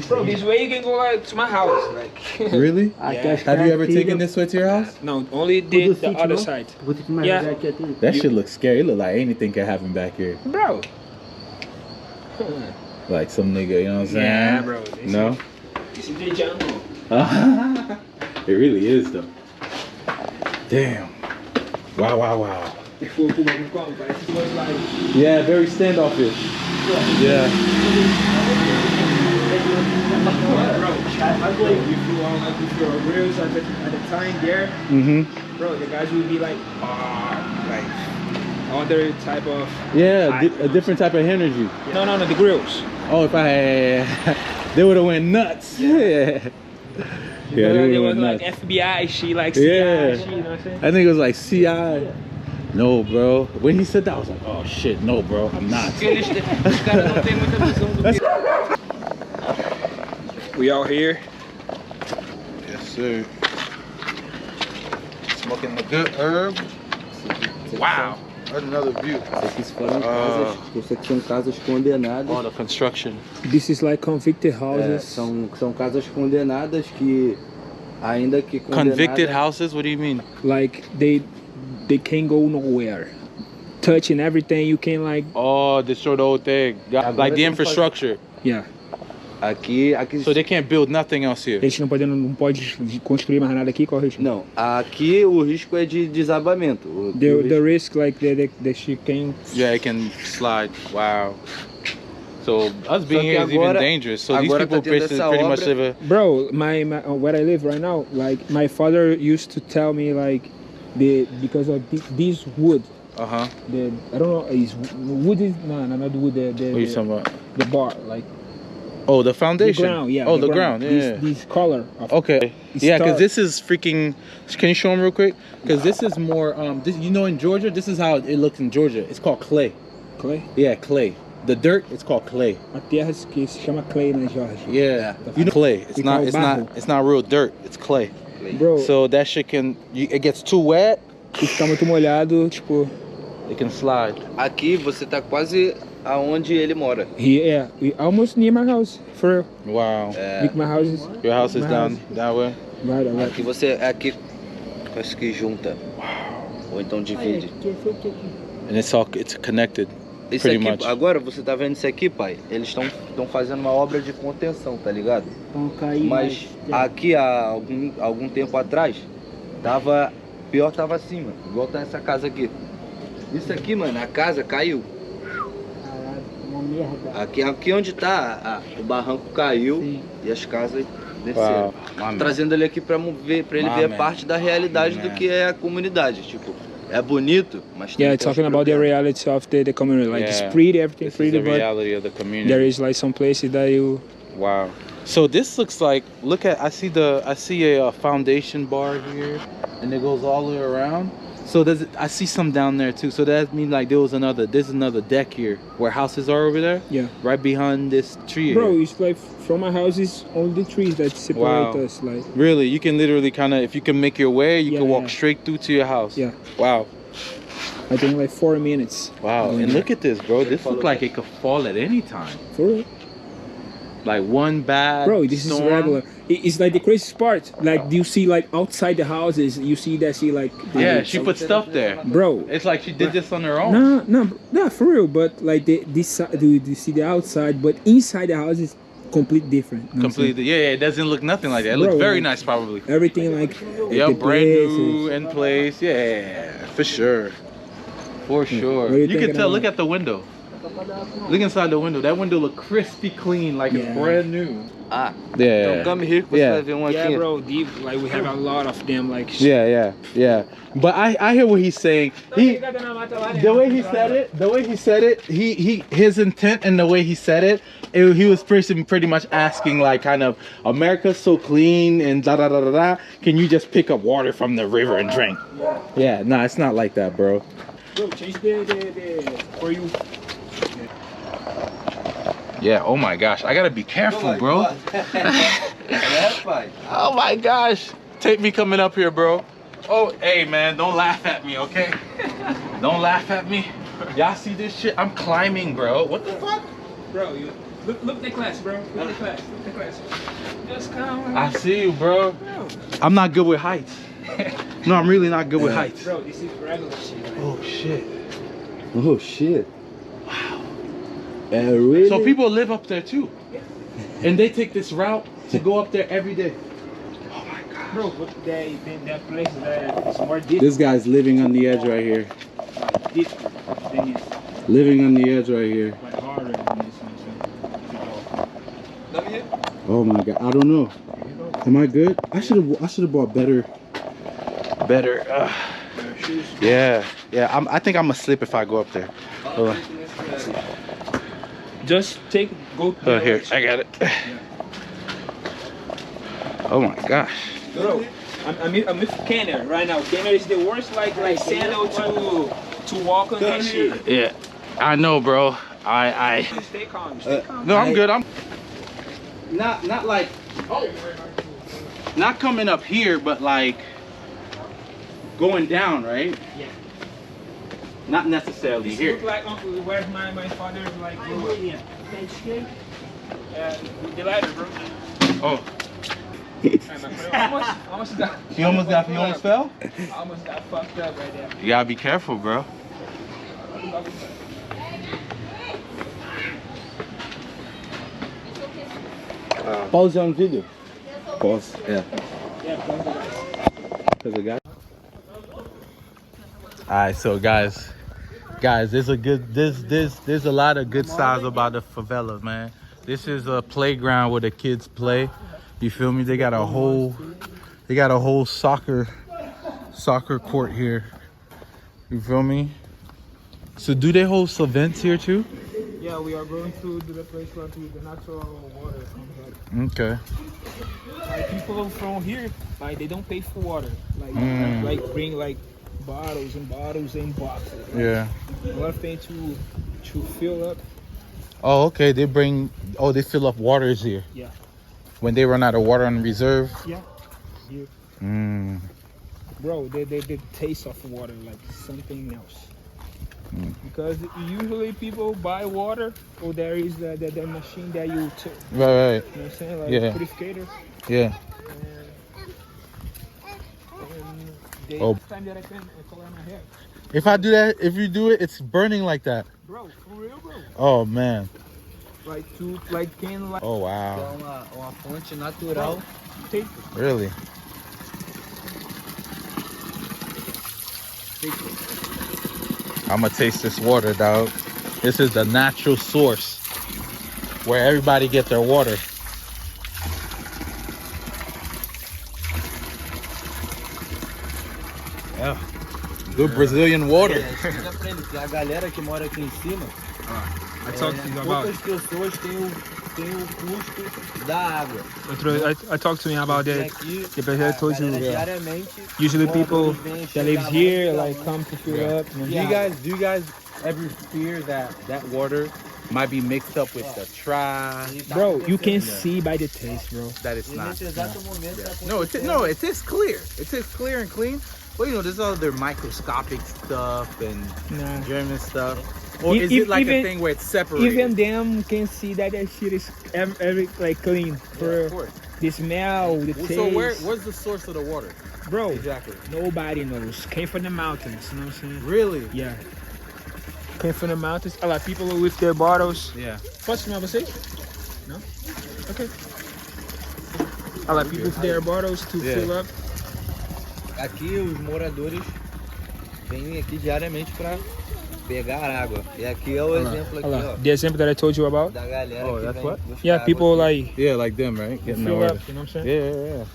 Bro, this way you can go like to my house. Like. Really? Yeah. Have you ever taken this way to your house? No, only did the other side. Yeah. That shit looks scary. It look like anything can happen back here. Bro. Like some nigga, you know what I'm saying? Yeah, bro. No? This is the jungle. It really is though. Damn. Wow, wow, wow. Yeah, very standoffish. Yeah. Bro, if you are real at the time there, bro, the guys will be like other type of a different type of energy. No, the grills. Oh, if I had, they would have went nuts. Yeah. Yeah, they was like FBI, she like CI, she, you know what I'm saying? I think it was like CI. No, bro. When he said that, I was like, oh shit, no, bro, I'm not. We out here. Yes, sir. Smoking the good herb. Wow. That's another view. Aqui foram casas, isso aqui são casas condenadas. Oh, the construction. This is like convicted houses. São casas condenadas que ainda que Convicted houses? What do you mean? Like they can't go nowhere. Touching everything, you can like. Oh, destroy the whole thing. Like the infrastructure. Yeah. Aqui. So they can't build nothing else here. A gente não pode construir mais nada aqui, qual é o risco? Não, aqui o risco é de desabamento. The risk like the ship can. Yeah, it can slide. Wow. So us being here is even dangerous. So these people pretty much live a... Bro, my where I live right now, like my father used to tell me like because of this wood. Uh-huh. I don't know, is wood is not wood. What are you talking about? The bar, like. Oh, the foundation. The ground, yeah. Oh, the ground. Yeah. This color. Okay. Yeah, because this is freaking. Can you show them real quick? Because this is more. You know, in Georgia, this is how it looks in Georgia. It's called clay. Clay. Yeah, clay. The dirt, it's called clay. A terra que se chama clay na Georgia. Yeah. You know, clay. It's not real dirt. It's clay. Bro. So that shit it gets too wet. Se ficar muito molhado, tipo. It can slide. Aqui você tá quase aonde ele mora. Yeah, we almost near my house, for real. Wow. My house is. Your house is down that way. Right. Aqui você acho que junta. Ou então divide. And it's connected. Isso pretty aqui, much. agora você tá vendo isso aqui, pai? Eles estão fazendo uma obra de contenção, tá ligado? Mas aqui há algum tempo atrás pior tava assim, mano. Igual tá essa casa aqui. Isso aqui, mano, a casa caiu. Uma merda. Aqui onde tá, o barranco caiu. Sim. E as casas desceram. Wow. Trazendo ele aqui pra ele ver parte da realidade do que é a comunidade, tipo. É bonito, mas yeah, talking about the reality of the community, like it's pretty, everything this pretty, is the but reality of the community. There is like some places that you. Wow. So this looks like, I see a foundation bar here, and it goes all the way around. So I see some down there too. So that means like there's another deck here where houses are over there. Yeah. Right behind this tree. Bro, here. it's like from my house is only the trees that separate us. Like. Really, you can literally kind of, if you can make your way, you can walk straight through to your house. Yeah. Wow. I think like 4 minutes. Wow. And look at this, bro. This looks like it could fall at any time. For real? Like one bad Bro, this storm. is regular. It's like the craziest part. Like you see like outside the houses, you see that she like. Yeah, she put stuff there. Bro. It's like she did this on her own. No, for real. But like you see the outside, but inside the house is completely different. Completely, yeah. It doesn't look nothing like that. It looks very nice, probably. Everything like. Yeah, brand new in place. Yeah, for sure. For sure. You can tell. Look at the window. Look inside the window. That window look crispy clean, like it's brand new. Ah, yeah. Então come here que você vai ver um aqui. Yeah, bro, deep. Like we have a lot of them. Like. Yeah. But I hear what he's saying. The way he said it, his intent and the way he said it, he was pretty much asking like kind of, America's so clean and da da da da da. Can you just pick up water from the river and drink? Yeah. No, it's not like that, bro. Bro, change the for you. Yeah, oh my gosh, I gotta be careful, bro. Oh my gosh. Take me coming up here, bro. Oh, hey man, don't laugh at me, okay? Don't laugh at me. Y'all see this shit? I'm climbing, bro. What the fuck? Bro, Look the class, bro. Look the class. Look the class. Just come. I see you, bro. I'm not good with heights. No, I'm really not good with heights. Bro, this is regular shit. Right? Oh shit. Oh shit. Wow. Really? So people live up there too, and they take this route to go up there every day. Oh my god. Bro, but that place is more deep. This guy's living on the edge right here. Deep than this. Living on the edge right here. Like harder than this one. Oh my god, I don't know. Am I good? I should have bought better. Shoes. Yeah. I think I'm gonna slip if I go up there. Hold on. Just go. Oh, here, I got it. Oh my gosh. Bro, I'm with Kenner right now. Kenner is the worst like sandal to walk on that shit. Yeah, I know, bro. I Stay calm. Stay calm. No, I'm good. I'm not like not coming up here, but like going down, right? Yeah. Not necessarily This here. look like where's my father's like the ladder, bro. Oh. almost got. He almost fell? Almost got fucked up right there. You gotta be careful, bro. Pause on video. Pause. Yeah. Yeah, Cause it got. Alright, so guys, there's a lot of good styles about the favela, man. This is a playground where the kids play. You feel me? They got a whole soccer court here. You feel me? So do they host events here too? Yeah, we are going to do the place where the natural water comes out. Okay. Like people from here, like they don't pay for water. Like bring like bottles and bottles and boxes. Like, Yeah. a lot of things to fill up. Oh, okay. They fill up waters here. Yeah. When they run out of water on reserve. Yeah. Here. Bro, the taste of water like something else. Because usually people buy water, or there is the machine that you took. Right. You know what I'm saying? Like purificator. Yeah. And time that I can color my hair. If you do it, it's burning like that. Bro, for real, bro. Oh man. Oh wow. É uma fonte natural. Really? I'm gonna taste this water, dog. This is the natural source where everybody get their water. Yeah. Good Brazilian water. Explica pra ele que a galera que mora aqui em cima, Poucas pessoas têm o custo da água. I talked to him about that. Aqui, The person I told you. diariamente, Usually people vem that lives chegar here lá, like come to fill up. Do you guys ever fear that water might be mixed up with the trash? Bro, you can see by the taste, bro. That it's not. nesse exato momento tá No, it is clear. It is clear and clean. Well, you know, there's other microscopic stuff and Nah. German stuff. Or is it like a thing where it's separated? Even them can see that shit is every like clean. For of course. the smell, the taste. So where's the source of the water? Bro, Exactly. nobody knows. Came from the mountains, you know what I'm saying? Really? Yeah. Came from the mountains. A lot of people with their bottles. Yeah. Posso tomar vocês? No? Okay. A lot of people with their bottles to fill up. Aqui os moradores vêm aqui diariamente para pegar água. E aqui é o exemplo aqui, ó. The example that I told you about. Da galera Oh, que that's vem what? buscar Yeah, água people aqui. like Yeah, like them, right? Getting fill the up, you know what I'm saying?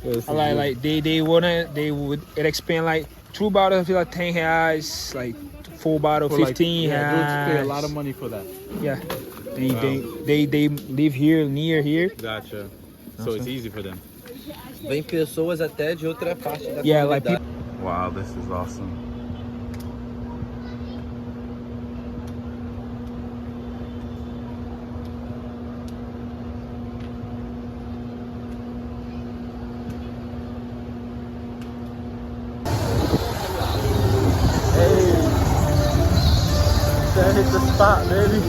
Yeah. Like they would expand like 2 bottles for like 10 reais, like 4 bottles 15 Yeah, reais. pay a lot of money for that. Yeah. They live here near here. Gotcha. So it's easy for them. Vem pessoas até de outra parte da Yeah, like comunidade. Wow, this is awesome. That hit the spot, baby.